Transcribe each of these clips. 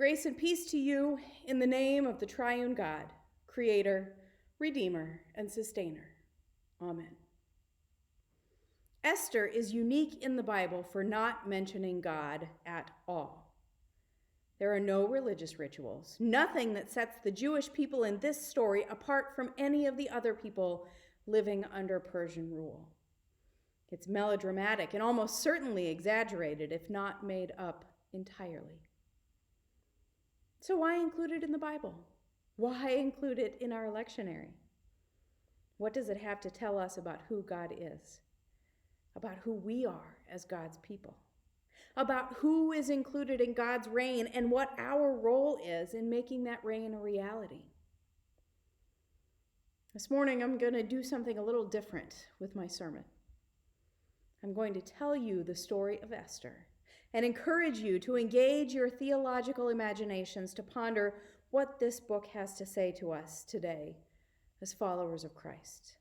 Grace and peace to you in the name of the triune God, Creator, Redeemer, and Sustainer. Amen. Esther is unique in the Bible for not mentioning God at all. There are no religious rituals, nothing that sets the Jewish people in this story apart from any of the other people living under Persian rule. It's melodramatic and almost certainly exaggerated, if not made up entirely. So why include it in the Bible? Why include it in our lectionary? What does it have to tell us about who God is? About who we are as God's people? About who is included in God's reign and what our role is in making that reign a reality? This morning, I'm going to do something a little different with my sermon. I'm going to tell you the story of Esther and encourage you to engage your theological imaginations to ponder what this book has to say to us today as followers of Christ.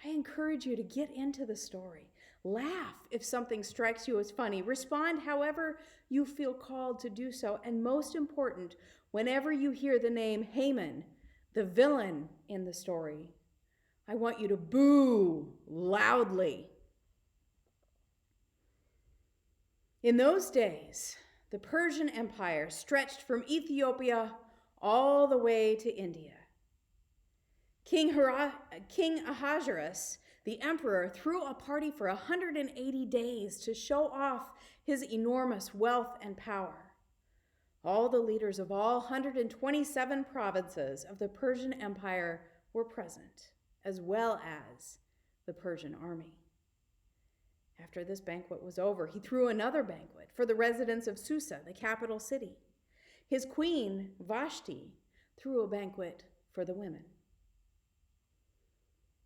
I encourage you to get into the story. Laugh if something strikes you as funny. Respond however you feel called to do so. And most important, whenever you hear the name Haman, the villain in the story, I want you to boo loudly. In those days, the Persian Empire stretched from Ethiopia all the way to India. King Ahasuerus, the emperor, threw a party for 180 days to show off his enormous wealth and power. All the leaders of all 127 provinces of the Persian Empire were present, as well as the Persian army. After this banquet was over, he threw another banquet for the residents of Susa, the capital city. His queen, Vashti, threw a banquet for the women.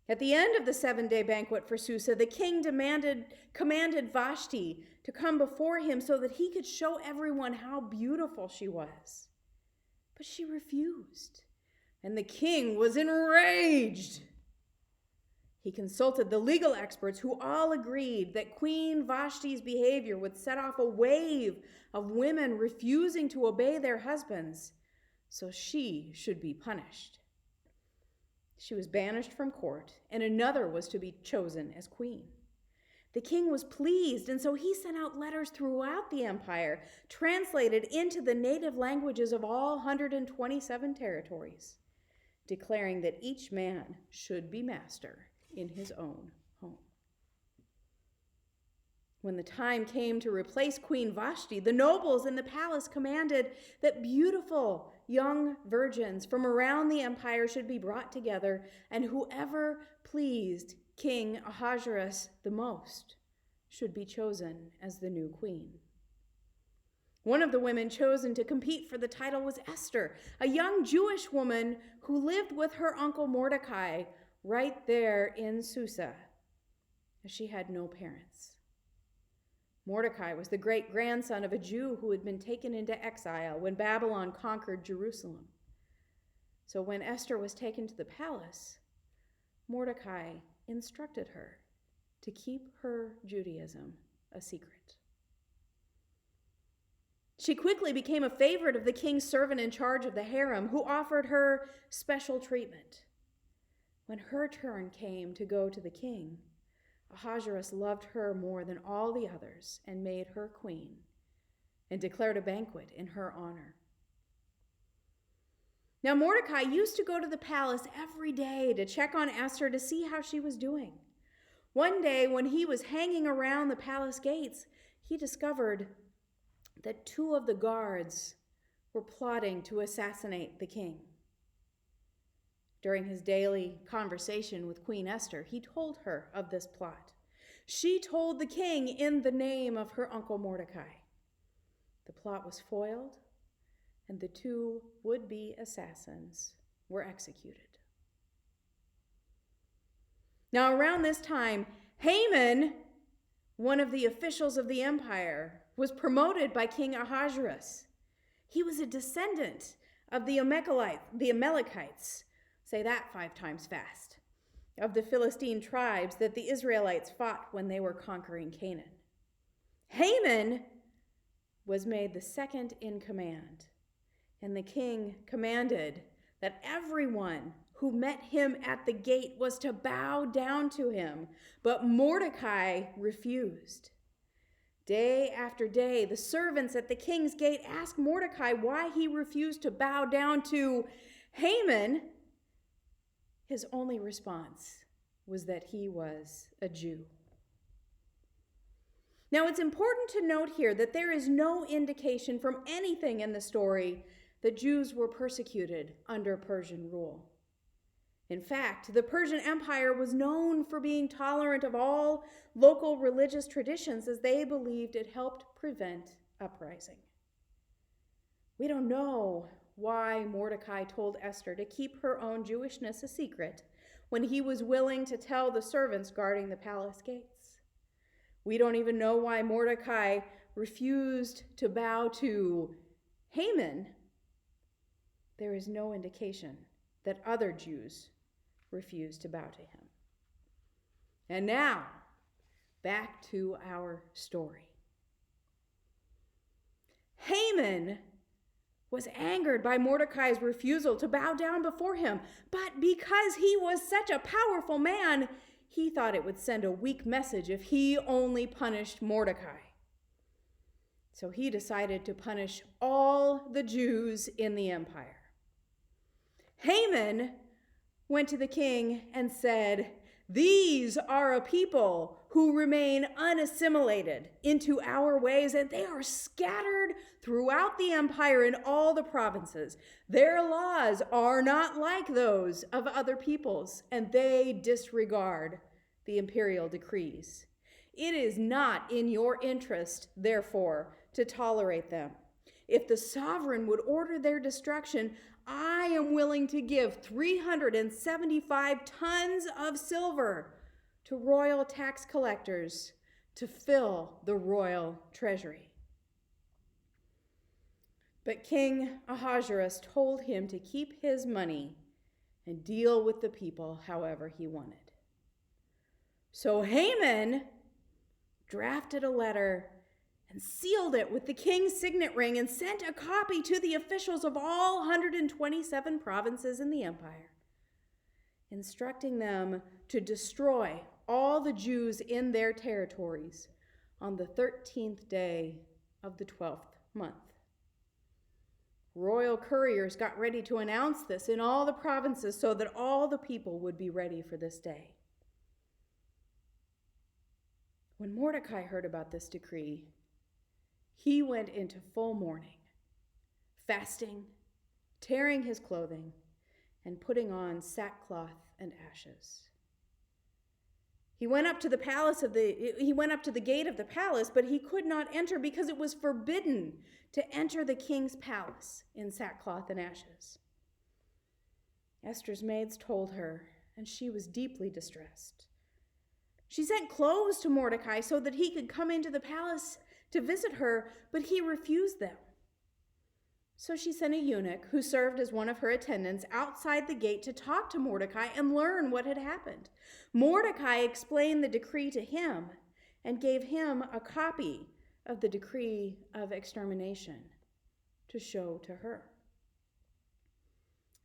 At the end of the 7-day banquet for Susa, the king commanded Vashti to come before him so that he could show everyone how beautiful she was. But she refused, and the king was enraged. He consulted the legal experts who all agreed that Queen Vashti's behavior would set off a wave of women refusing to obey their husbands, so she should be punished. She was banished from court, and another was to be chosen as queen. The king was pleased, and so he sent out letters throughout the empire, translated into the native languages of all 127 territories, declaring that each man should be master in his own home. When the time came to replace Queen Vashti, the nobles in the palace commanded that beautiful young virgins from around the empire should be brought together, and whoever pleased King Ahasuerus the most should be chosen as the new queen. One of the women chosen to compete for the title was Esther, a young Jewish woman who lived with her uncle Mordecai right there in Susa, as she had no parents. Mordecai was the great-grandson of a Jew who had been taken into exile when Babylon conquered Jerusalem. So when Esther was taken to the palace, Mordecai instructed her to keep her Judaism a secret. She quickly became a favorite of the king's servant in charge of the harem, who offered her special treatment. When her turn came to go to the king, Ahasuerus loved her more than all the others and made her queen and declared a banquet in her honor. Now Mordecai used to go to the palace every day to check on Esther to see how she was doing. One day when he was hanging around the palace gates, he discovered that 2 of the guards were plotting to assassinate the king. During his daily conversation with Queen Esther, he told her of this plot. She told the king in the name of her uncle Mordecai. The plot was foiled, and the 2 would-be assassins were executed. Now, around this time, Haman, one of the officials of the empire, was promoted by King Ahasuerus. He was a descendant of the Amalekites, say that 5 times fast, of the Philistine tribes that the Israelites fought when they were conquering Canaan. Haman was made the second in command, and the king commanded that everyone who met him at the gate was to bow down to him, but Mordecai refused. Day after day, the servants at the king's gate asked Mordecai why he refused to bow down to Haman. His only response was that he was a Jew. Now, it's important to note here that there is no indication from anything in the story that Jews were persecuted under Persian rule. In fact, the Persian Empire was known for being tolerant of all local religious traditions, as they believed it helped prevent uprising. We don't know why Mordecai told Esther to keep her own Jewishness a secret when he was willing to tell the servants guarding the palace gates. We don't even know why Mordecai refused to bow to Haman. There is no indication that other Jews refused to bow to him. And now, back to our story. Haman was angered by Mordecai's refusal to bow down before him, but because he was such a powerful man, he thought it would send a weak message if he only punished Mordecai. So he decided to punish all the Jews in the empire. Haman went to the king and said, "These are a people who remain unassimilated into our ways, and they are scattered throughout the empire in all the provinces. Their laws are not like those of other peoples, and they disregard the imperial decrees. It is not in your interest, therefore, to tolerate them. If the sovereign would order their destruction, I am willing to give 375 tons of silver to royal tax collectors to fill the royal treasury." But King Ahasuerus told him to keep his money and deal with the people however he wanted. So Haman drafted a letter and sealed it with the king's signet ring and sent a copy to the officials of all 127 provinces in the empire, instructing them to destroy all the Jews in their territories on the 13th day of the 12th month. Royal couriers got ready to announce this in all the provinces so that all the people would be ready for this day. When Mordecai heard about this decree, he went into full mourning, fasting, tearing his clothing, and putting on sackcloth and ashes. He went up to the gate of the palace, but he could not enter because it was forbidden to enter the king's palace in sackcloth and ashes. Esther's maids told her, and she was deeply distressed. She sent clothes to Mordecai so that he could come into the palace to visit her, but he refused them. So she sent a eunuch who served as one of her attendants outside the gate to talk to Mordecai and learn what had happened. Mordecai explained the decree to him and gave him a copy of the decree of extermination to show to her.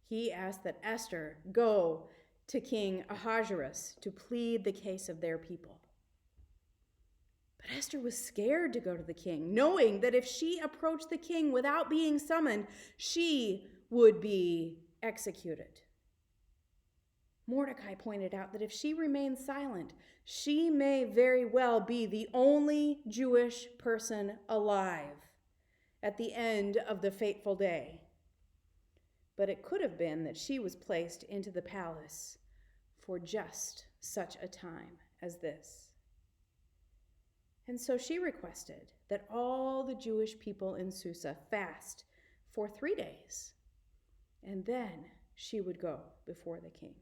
He asked that Esther go to King Ahasuerus to plead the case of their people. But Esther was scared to go to the king, knowing that if she approached the king without being summoned, she would be executed. Mordecai pointed out that if she remains silent, she may very well be the only Jewish person alive at the end of the fateful day. But it could have been that she was placed into the palace for just such a time as this. And so she requested that all the Jewish people in Susa fast for 3 days, and then she would go before the king.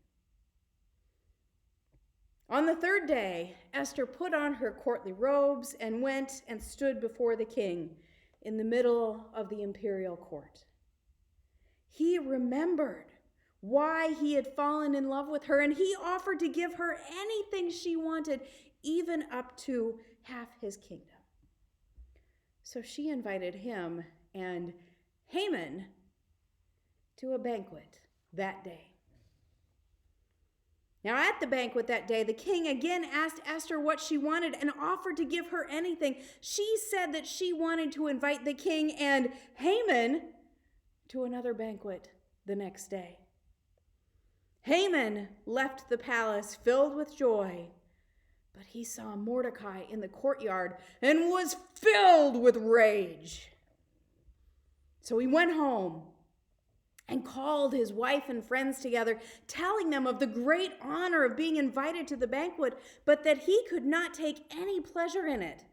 On the 3rd day, Esther put on her courtly robes and went and stood before the king in the middle of the imperial court. He remembered why he had fallen in love with her, and he offered to give her anything she wanted, even up to half his kingdom. So she invited him and Haman to a banquet that day. Now, at the banquet that day, the king again asked Esther what she wanted and offered to give her anything. She said that she wanted to invite the king and Haman to another banquet the next day. Haman left the palace filled with joy, but he saw Mordecai in the courtyard and was filled with rage. So he went home and called his wife and friends together, telling them of the great honor of being invited to the banquet, but that he could not take any pleasure in it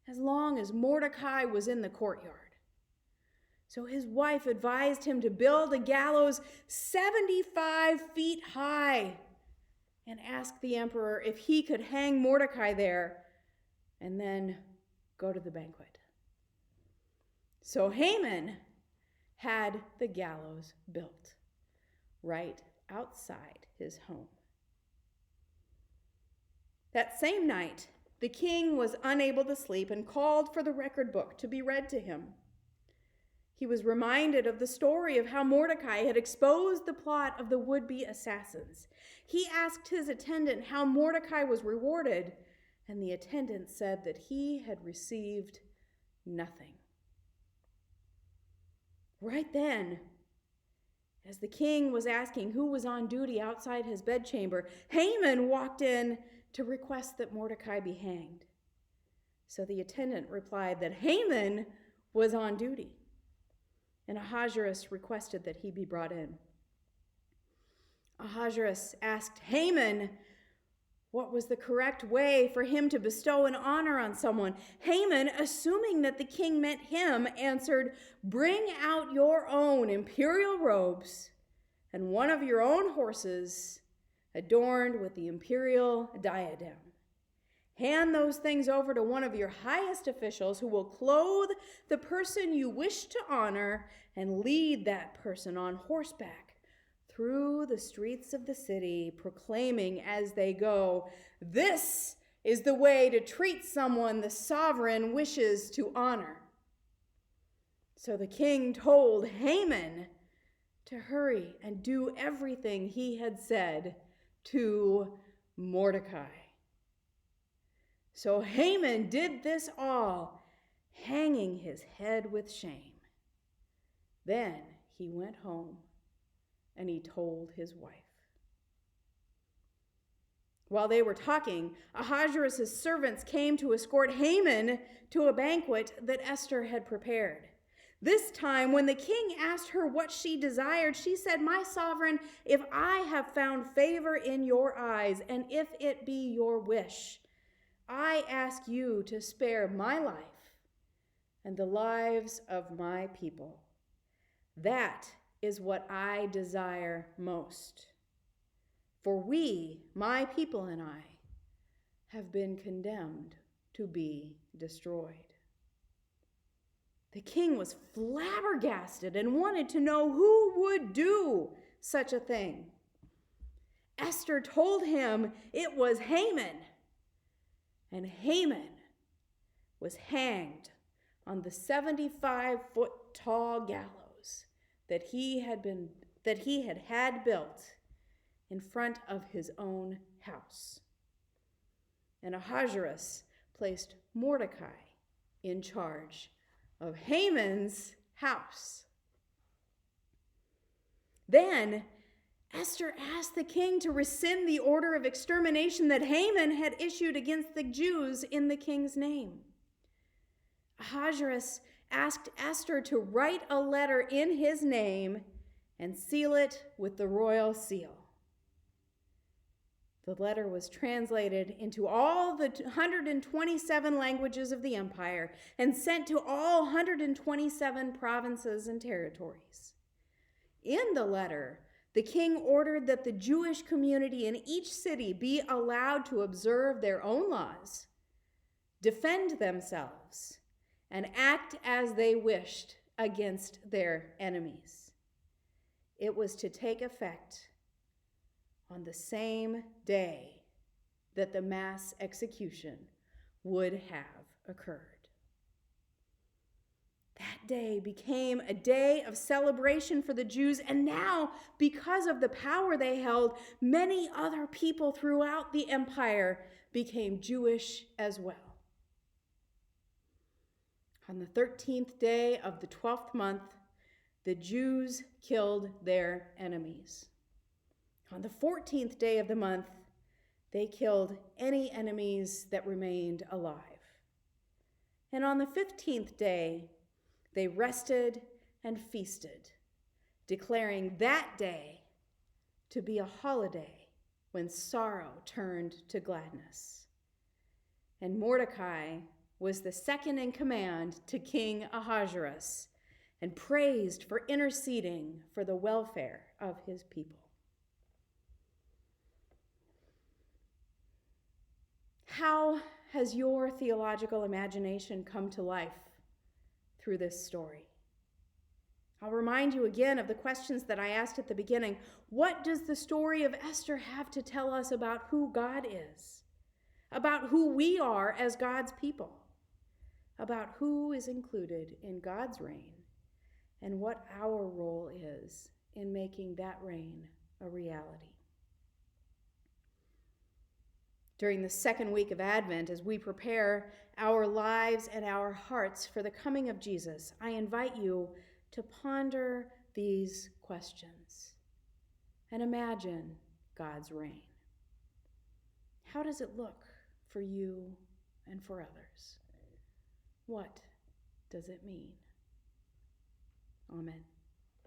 as long as Mordecai was in the courtyard. So his wife advised him to build a gallows 75 feet high and asked the emperor if he could hang Mordecai there and then go to the banquet. So Haman had the gallows built right outside his home. That same night, the king was unable to sleep and called for the record book to be read to him. He was reminded of the story of how Mordecai had exposed the plot of the would-be assassins. He asked his attendant how Mordecai was rewarded, and the attendant said that he had received nothing. Right then, as the king was asking who was on duty outside his bedchamber, Haman walked in to request that Mordecai be hanged. So the attendant replied that Haman was on duty, and Ahasuerus requested that he be brought in. Ahasuerus asked Haman what was the correct way for him to bestow an honor on someone. Haman, assuming that the king meant him, answered, "Bring out your own imperial robes and one of your own horses adorned with the imperial diadem. Hand those things over to one of your highest officials who will clothe the person you wish to honor and lead that person on horseback through the streets of the city, proclaiming as they go, 'This is the way to treat someone the sovereign wishes to honor.'" So the king told Haman to hurry and do everything he had said to Mordecai. So Haman did this all, hanging his head with shame. Then he went home and he told his wife. While they were talking, Ahasuerus' servants came to escort Haman to a banquet that Esther had prepared. This time, when the king asked her what she desired, she said, "My sovereign, if I have found favor in your eyes, and if it be your wish, I ask you to spare my life and the lives of my people. That is what I desire most. For we, my people and I, have been condemned to be destroyed." The king was flabbergasted and wanted to know who would do such a thing. Esther told him it was Haman, and Haman was hanged on the 75-foot tall gallows that he had built in front of his own house. And Ahasuerus placed Mordecai in charge of Haman's house. Then Esther asked the king to rescind the order of extermination that Haman had issued against the Jews in the king's name. Ahasuerus asked Esther to write a letter in his name and seal it with the royal seal. The letter was translated into all the 127 languages of the empire and sent to all 127 provinces and territories. In the letter, the king ordered that the Jewish community in each city be allowed to observe their own laws, defend themselves, and act as they wished against their enemies. It was to take effect on the same day that the mass execution would have occurred. That day became a day of celebration for the Jews, and now, because of the power they held, many other people throughout the empire became Jewish as well. On the 13th day of the 12th month, the Jews killed their enemies. On the 14th day of the month, they killed any enemies that remained alive. And on the 15th day, they rested and feasted, declaring that day to be a holiday when sorrow turned to gladness. And Mordecai was the second in command to King Ahasuerus and praised for interceding for the welfare of his people. How has your theological imagination come to life through this story? I'll remind you again of the questions that I asked at the beginning. What does the story of Esther have to tell us about who God is? About who we are as God's people? About who is included in God's reign and what our role is in making that reign a reality? During the second week of Advent, as we prepare our lives and our hearts for the coming of Jesus, I invite you to ponder these questions and imagine God's reign. How does it look for you and for others? What does it mean? Amen.